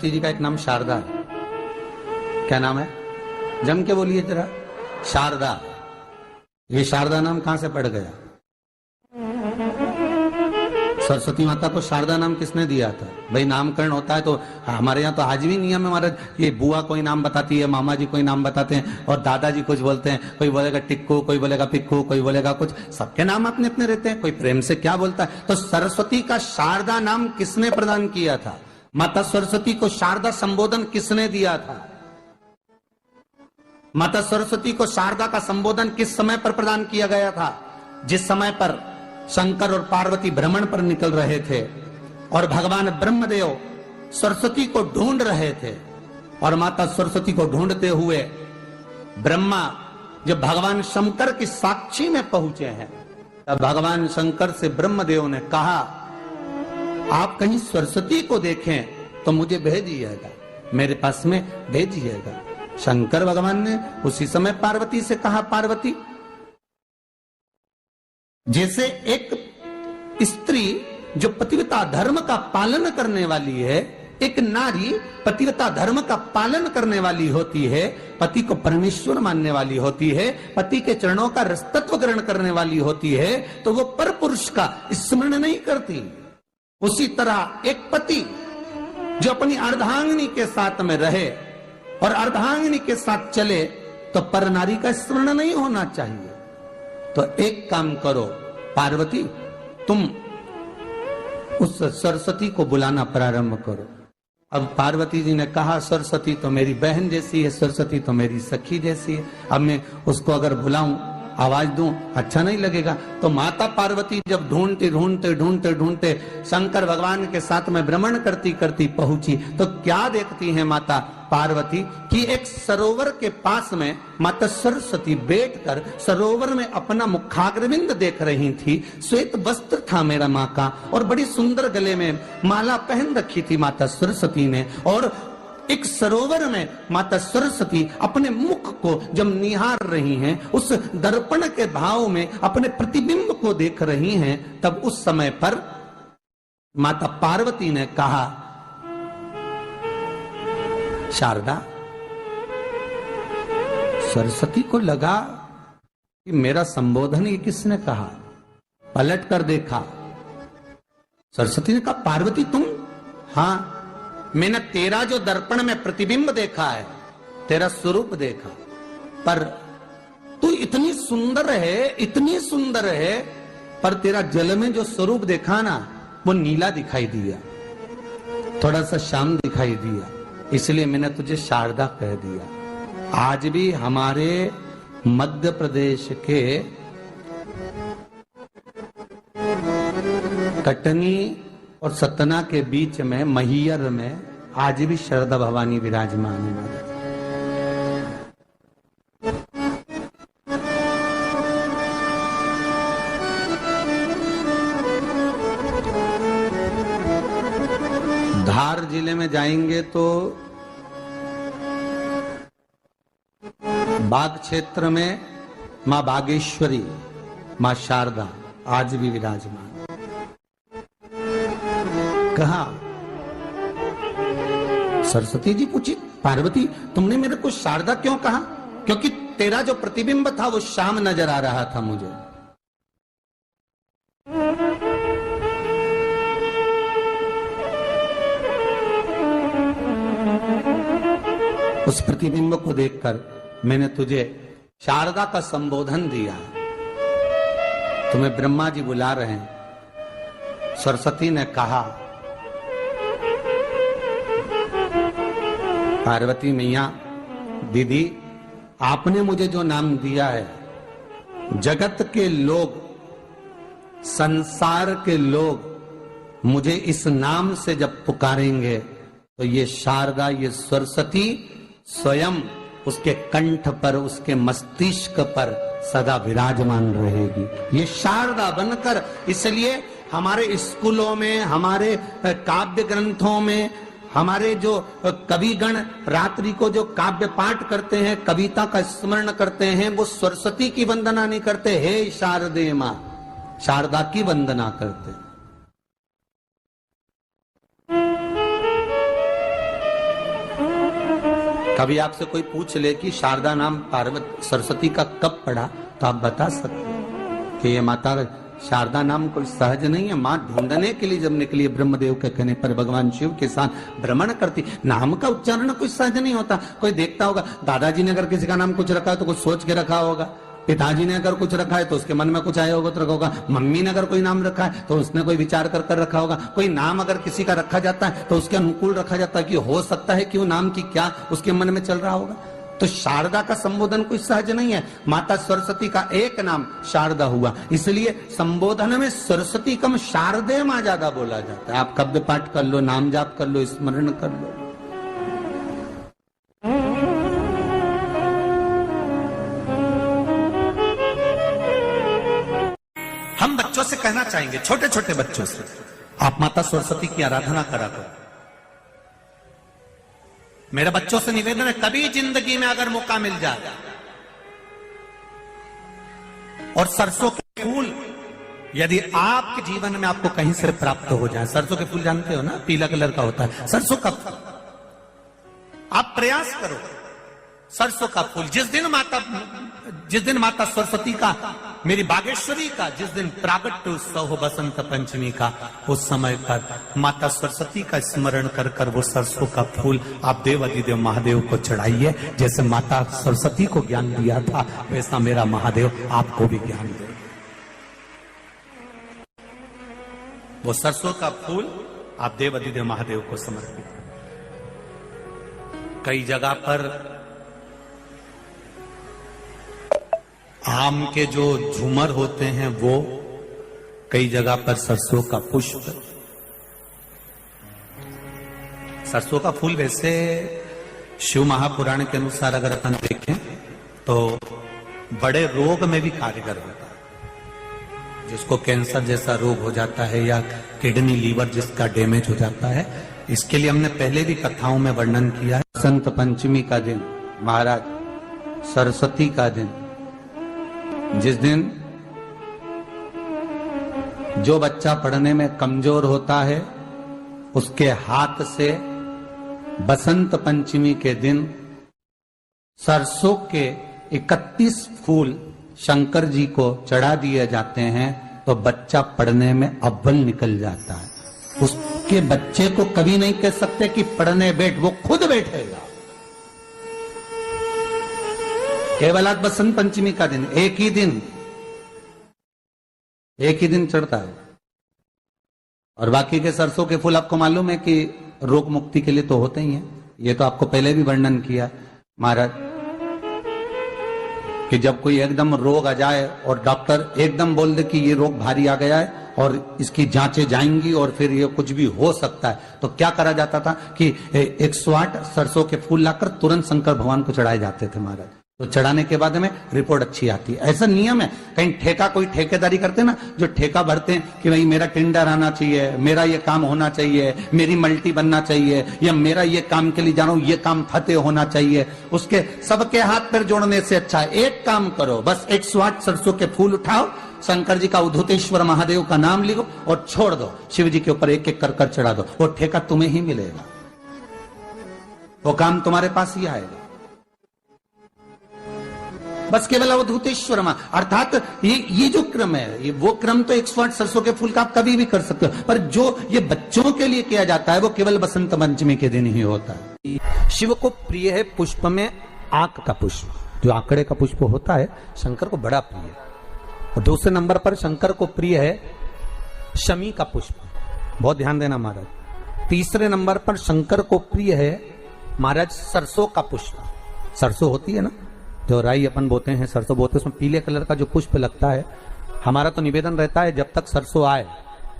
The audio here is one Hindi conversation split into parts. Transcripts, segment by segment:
जी का एक नाम शारदा है। क्या नाम है? जम के बोलिए जरा। शारदा। ये शारदा नाम कहां से पड़ गया? सरस्वती माता को शारदा नाम किसने दिया था? भाई नामकरण होता है तो हमारे यहाँ तो आज भी नियम है हमारा, ये बुआ कोई नाम बताती है, मामा जी कोई नाम बताते हैं और दादाजी कुछ बोलते हैं, कोई बोलेगा टिक्कू, कोई बोलेगा पिक्कू, कोई बोलेगा कुछ, सबके नाम अपने अपने रहते हैं, कोई प्रेम से क्या बोलता है। तो सरस्वती का शारदा नाम किसने प्रदान किया था? माता सरस्वती को शारदा संबोधन किसने दिया था? माता सरस्वती को शारदा का संबोधन किस समय पर प्रदान किया गया था? जिस समय पर शंकर और पार्वती भ्रमण पर निकल रहे थे और भगवान ब्रह्मदेव सरस्वती को ढूंढ रहे थे, और माता सरस्वती को ढूंढते हुए ब्रह्मा जब भगवान शंकर की साक्षी में पहुंचे हैं, तब भगवान शंकर से ब्रह्मदेव ने कहा, आप कहीं सरस्वती को देखें तो मुझे भेजिएगा, मेरे पास में भेजिएगा। शंकर भगवान ने उसी समय पार्वती से कहा, पार्वती, जैसे एक स्त्री जो पतिव्रता धर्म का पालन करने वाली है, एक नारी पतिव्रता धर्म का पालन करने वाली होती है, पति को परमेश्वर मानने वाली होती है, पति के चरणों का रसतत्व ग्रहण करने वाली होती है, तो वो पर पुरुष का स्मरण नहीं करती। उसी तरह एक पति जो अपनी अर्धांगिनी के साथ में रहे और अर्धांगिनी के साथ चले, तो पर नारी का स्मरण नहीं होना चाहिए। तो एक काम करो पार्वती, तुम उस सरस्वती को बुलाना प्रारंभ करो। अब पार्वती जी ने कहा, सरस्वती तो मेरी बहन जैसी है, सरस्वती तो मेरी सखी जैसी है, अब मैं उसको अगर बुलाऊं, आवाज दूं, अच्छा नहीं लगेगा। तो माता पार्वती जब ढूंढते ढूंढते ढूंढते ढूंढते शंकर भगवान के साथ में भ्रमण करती करती पहुंची, तो क्या देखती हैं माता पार्वती कि एक सरोवर के पास में माता सरस्वती बैठकर सरोवर में अपना मुखाग्रविंद देख रही थी। श्वेत वस्त्र था मेरा माँ का और बड़ी सुंदर गले में माला पहन रखी थी माता सरस्वती ने, और एक सरोवर में माता सरस्वती अपने मुख को जब निहार रही हैं, उस दर्पण के भाव में अपने प्रतिबिंब को देख रही हैं, तब उस समय पर माता पार्वती ने कहा, शारदा, सरस्वती को लगा कि मेरा संबोधन ये किसने कहा। पलट कर देखा, सरस्वती ने कहा, पार्वती तुम? हाँ, मैंने तेरा जो दर्पण में प्रतिबिंब देखा है, तेरा स्वरूप देखा, पर तू इतनी सुंदर है, इतनी सुंदर है, पर तेरा जल में जो स्वरूप देखा ना, वो नीला दिखाई दिया, थोड़ा सा श्याम दिखाई दिया, इसलिए मैंने तुझे शारदा कह दिया। आज भी हमारे मध्य प्रदेश के कटनी और सतना के बीच में महियर में आज भी शारदा भवानी विराजमान है। धार जिले में जाएंगे तो बाग क्षेत्र में मां बागेश्वरी, मां शारदा आज भी विराजमान। कहा, सरस्वती जी पूछी, पार्वती तुमने मेरे को शारदा क्यों कहा? क्योंकि तेरा जो प्रतिबिंब था वो श्याम नजर आ रहा था मुझे। उस प्रतिबिंब को देखकर मैंने तुझे शारदा का संबोधन दिया। तुम्हें ब्रह्मा जी बुला रहे हैं। सरस्वती ने कहा, पार्वती मैया, दीदी, आपने मुझे जो नाम दिया है, जगत के लोग, संसार के लोग मुझे इस नाम से जब पुकारेंगे, तो ये शारदा, ये सरस्वती स्वयं उसके कंठ पर, उसके मस्तिष्क पर सदा विराजमान रहेगी, ये शारदा बनकर। इसलिए हमारे स्कूलों में, हमारे काव्य ग्रंथों में, हमारे जो कविगण रात्रि को जो काव्य पाठ करते हैं, कविता का स्मरण करते हैं, वो सरस्वती की वंदना नहीं करते, हे शारदे मां, शारदा की वंदना करते। कभी आपसे कोई पूछ ले कि शारदा नाम पार्वती सरस्वती का कब पड़ा, तो आप बता सकते हैं कि ये माता शारदा नाम कोई सहज नहीं है। माँ ढूंढने के लिए जब निकली ब्रह्मदेव के कहने पर भगवान शिव के साथ भ्रमण करती। नाम का उच्चारण कोई सहज नहीं होता। कोई देखता होगा, दादाजी ने अगर किसी का नाम कुछ रखा है तो कुछ सोच के रखा होगा, पिताजी ने अगर कुछ रखा है तो उसके मन में कुछ आया होगा तो रखा होगा, मम्मी ने अगर कोई नाम रखा है तो उसने कोई विचार कर कर रखा होगा। कोई नाम अगर किसी का रखा जाता है तो उसके अनुकूल रखा जाता है कि हो सकता है कि वो नाम की क्या उसके मन में चल रहा होगा। तो शारदा का संबोधन कोई सहज नहीं है। माता सरस्वती का एक नाम शारदा हुआ, इसलिए संबोधन में सरस्वती कम शारदे मां ज्यादा बोला जाता है। आप कब्द पाठ कर लो, नाम जाप कर लो, स्मरण कर लो। हम बच्चों से कहना चाहेंगे, छोटे छोटे बच्चों से, आप माता सरस्वती की आराधना करा करो। मेरे बच्चों से निवेदन है, कभी जिंदगी में अगर मौका मिल जाए और सरसों के फूल यदि आपके जीवन में आपको कहीं से प्राप्त हो जाए, सरसों के फूल जानते हो ना, पीला कलर का होता है सरसों का फूल, आप प्रयास करो सरसों का फूल। जिस दिन माता सरस्वती का, मेरी बागेश्वरी का जिस दिन प्रागट्य उत्सव हो बसंत पंचमी का, उस समय पर माता सरस्वती का स्मरण कर कर वो सरसों का फूल आप देव अधिदेव महादेव को चढ़ाइए। जैसे माता सरस्वती को ज्ञान दिया था वैसा मेरा महादेव आपको भी ज्ञान दे। वो सरसों का फूल आप देव अधिदेव महादेव को समर्पित। कई जगह पर आम के जो झूमर होते हैं वो, कई जगह पर सरसों का पुष्प। सरसों का फूल वैसे शिव महापुराण के अनुसार अगर अपन देखें तो बड़े रोग में भी कारगर होता है। जिसको कैंसर जैसा रोग हो जाता है या किडनी लीवर जिसका डैमेज हो जाता है, इसके लिए हमने पहले भी कथाओं में वर्णन किया है। बसंत पंचमी का दिन, महाराज सरस्वती का दिन, जिस दिन जो बच्चा पढ़ने में कमजोर होता है उसके हाथ से बसंत पंचमी के दिन सरसों के 31 फूल शंकर जी को चढ़ा दिए जाते हैं तो बच्चा पढ़ने में अव्वल निकल जाता है। उसके बच्चे को कभी नहीं कह सकते कि पढ़ने बैठ, वो खुद बैठेगा। केवल आज बसंत पंचमी का दिन, एक ही दिन चढ़ता है। और बाकी के सरसों के फूल आपको मालूम है कि रोग मुक्ति के लिए तो होते ही हैं। ये तो आपको पहले भी वर्णन किया महाराज कि जब कोई एकदम रोग आ जाए और डॉक्टर एकदम बोल दे कि ये रोग भारी आ गया है और इसकी जांचें जाएंगी और फिर ये कुछ भी हो सकता है, तो क्या करा जाता था कि 108 सरसों के फूल लाकर तुरंत शंकर भगवान को चढ़ाए जाते थे महाराज। तो चढ़ाने के बाद में रिपोर्ट अच्छी आती है। ऐसा नियम है। कहीं ठेका, कोई ठेकेदारी करते हैं ना, जो ठेका भरते हैं कि भाई मेरा टेंडर आना चाहिए, मेरा ये काम होना चाहिए, मेरी मल्टी बनना चाहिए, या मेरा ये काम के लिए जा रहा हूं, ये काम फतेह होना चाहिए। उसके सबके हाथ पैर जोड़ने से अच्छा है एक काम करो, बस 108 सरसों के फूल उठाओ, शंकर जी का उद्धतेश्वर महादेव का नाम लिखो और छोड़ दो, शिव जी के ऊपर एक एक कर कर चढ़ा दो, वो ठेका तुम्हें ही मिलेगा, वो काम तुम्हारे पास ही आएगा। बस केवल अवधूतेश्वर मां, अर्थात ये जो क्रम है, ये वो क्रम तो 108 सरसों के फूल का आप कभी भी कर सकते हो, पर जो ये बच्चों के लिए किया जाता है वो केवल बसंत पंचमी के दिन ही होता है। शिव को प्रिय है पुष्प में आंक का पुष्प, जो आंकड़े का पुष्प होता है शंकर को बड़ा प्रिय है। और दूसरे नंबर पर शंकर को प्रिय है शमी का पुष्प, बहुत ध्यान देना महाराज। तीसरे नंबर पर शंकर को प्रिय है महाराज सरसों का पुष्प। सरसों होती है ना, जो राई अपन बोते हैं, सरसों बोते हैं, उसमें पीले कलर का जो पुष्प लगता है। हमारा तो निवेदन रहता है जब तक सरसों आए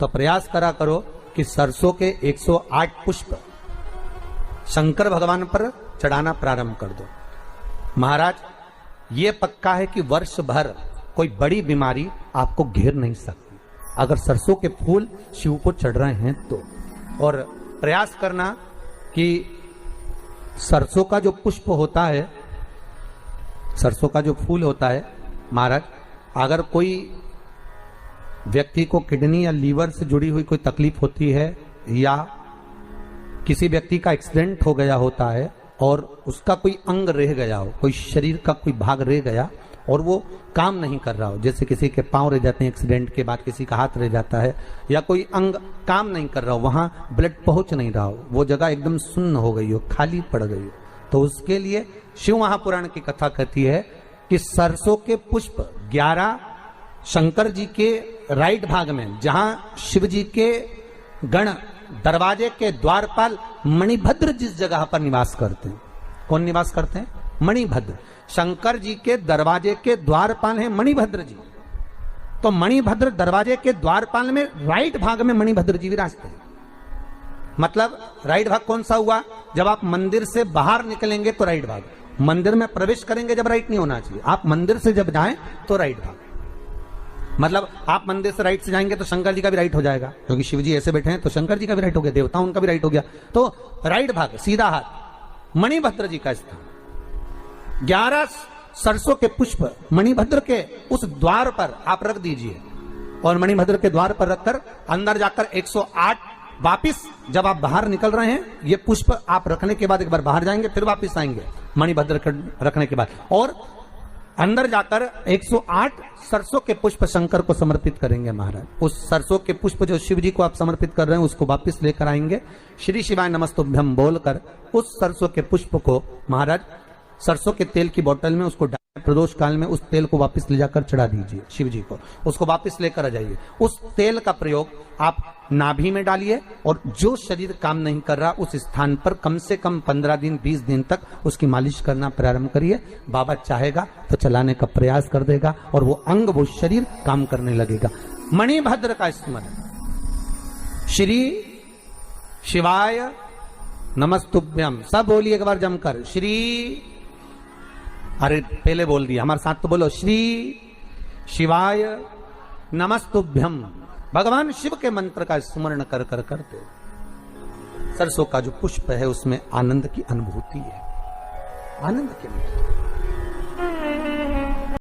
तो प्रयास करा करो कि सरसों के 108 पुष्प शंकर भगवान पर चढ़ाना प्रारंभ कर दो। महाराज ये पक्का है कि वर्ष भर कोई बड़ी बीमारी आपको घेर नहीं सकती अगर सरसों के फूल शिव को चढ़ रहे हैं तो। और प्रयास करना कि सरसों का जो पुष्प होता है, सरसों का जो फूल होता है महाराज, अगर कोई व्यक्ति को किडनी या लीवर से जुड़ी हुई कोई तकलीफ होती है या किसी व्यक्ति का एक्सीडेंट हो गया होता है और उसका कोई अंग रह गया हो, कोई शरीर का कोई भाग रह गया और वो काम नहीं कर रहा हो, जैसे किसी के पांव रह जाते हैं एक्सीडेंट के बाद, किसी का हाथ रह जाता है, या कोई अंग काम नहीं कर रहा हो, वहां ब्लड पहुंच नहीं रहा हो, वो जगह एकदम सुन्न हो गई हो, खाली पड़ गई हो, तो उसके लिए शिव महापुराण की कथा कहती है कि सरसों के पुष्प 11 शंकर जी के राइट भाग में, जहां शिव जी के गण दरवाजे के द्वारपाल मणिभद्र जिस जगह पर निवास करते हैं, कौन निवास करते हैं? मणिभद्र। शंकर जी के दरवाजे के द्वारपाल हैं मणिभद्र जी, तो मणिभद्र दरवाजे के द्वारपाल में राइट भाग में मणिभद्र जी विराजते हैं। मतलब राइट भाग कौन सा हुआ? जब आप मंदिर से बाहर निकलेंगे तो राइट भाग, मंदिर में प्रवेश करेंगे जब राइट नहीं होना चाहिए, आप मंदिर से जब जाएं तो राइट भाग। मतलब आप मंदिर से राइट से जाएंगे तो शंकर जी का भी राइट हो जाएगा, क्योंकि शिव जी ऐसे बैठे हैं तो शंकर जी का भी राइट हो गया, देवता उनका भी राइट हो गया, तो राइट भाग सीधा हाथ मणिभद्र जी का स्थान। 11 सरसों के पुष्प मणिभद्र के उस द्वार पर आप रख दीजिए, और मणिभद्र के द्वार पर रखकर अंदर जाकर 108 वापिस जब आप बाहर निकल रहे हैं, ये पुष्प आप रखने के बाद एक बार बाहर जाएंगे, फिर वापिस आएंगे मणिभद्र रखने के बाद, और अंदर जाकर 108 सरसों के पुष्प शंकर को समर्पित करेंगे महाराज। उस सरसों के पुष्प जो शिव जी को आप समर्पित कर रहे हैं उसको वापिस लेकर आएंगे, श्री शिवाय नमस्तुभ्यम बोलकर उस सरसों के पुष्प को महाराज सरसों के तेल की बोतल में उसको प्रदोष काल में उस तेल को वापस ले जाकर चढ़ा दीजिए शिव जी को, उसको वापस लेकर आ जाइए। उस तेल का प्रयोग आप नाभि में डालिए, और जो शरीर काम नहीं कर रहा उस स्थान पर कम से कम 15 दिन 20 दिन तक उसकी मालिश करना प्रारंभ करिए। बाबा चाहेगा तो चलाने का प्रयास कर देगा और वो अंग वो शरीर काम करने लगेगा। मणिभद्र का स्मरण, श्री शिवाय नमस्तुभ्यम, सब बोलिए एक बार जमकर, श्री, अरे पहले बोल दिया, हमारे साथ तो बोलो, श्री शिवाय नमस्तुभ्यम। भगवान शिव के मंत्र का स्मरण कर कर करते सरसों का जो पुष्प है उसमें आनंद की अनुभूति है, आनंद के लिए